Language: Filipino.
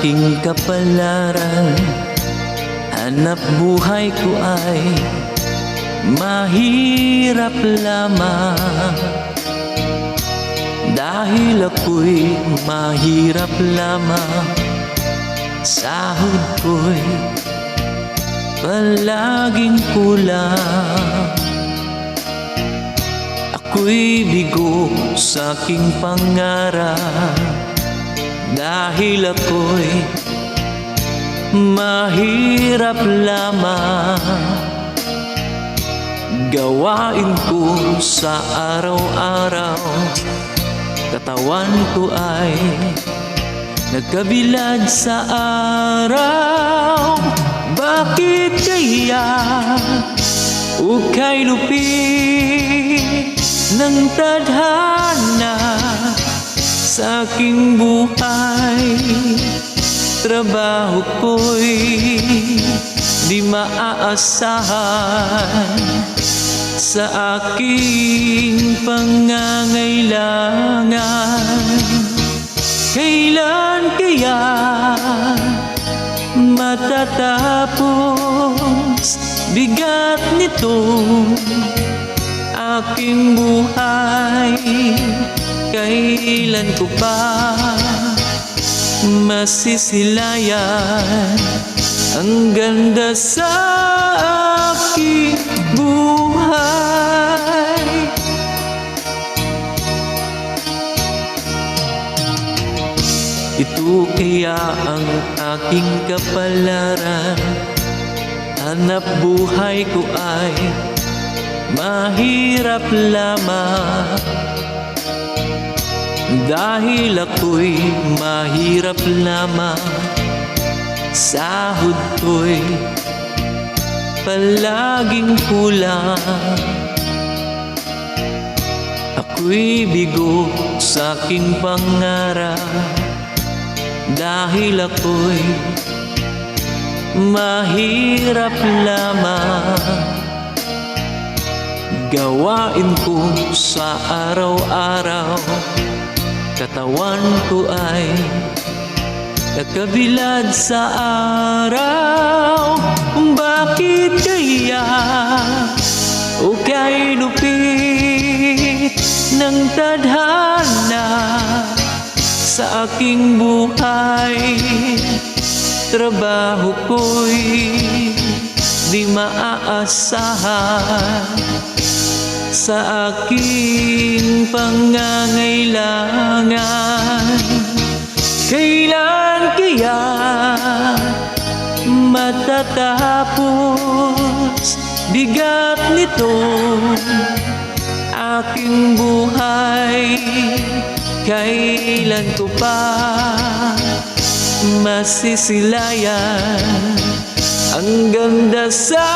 aking kapalaran, hanap buhay ko ay mahirap lamang. Dahil ako'y mahirap lamang, sahod ko'y palaging kulang. Ako'y bigo sa aking pangarap, dahil ako'y mahirap lamang. Gawain ko sa araw-araw, katawan ko ay nagkabilad sa araw. Bakit kaya ukay lupit ng tadhana sa aking buhay? Trabaho ko'y di maaasahan sa aking pangangailangan. Kailan kaya matatapos bigat nitong aking buhay? Kailan ko pa masisilayan ang ganda sa aking buhay? Ito kaya ang aking kapalaran, hanap buhay ko ay mahirap lamang. Dahil ako'y mahirap lamang, sahod ko'y palaging kulang. Ako'y bigo sa aking pangarap, dahil ako'y mahirap lamang. Gawain ko sa araw-araw, katawan ko ay nakabilad sa araw. Bakit kaya ukay lupit ng tadhana sa aking buhay? Trabaho ko'y di maaasahan sa aking pangangailangan. Kailan kaya matatapos bigat nitong aking buhay? Kailan ko pa masisilayan ang ganda sa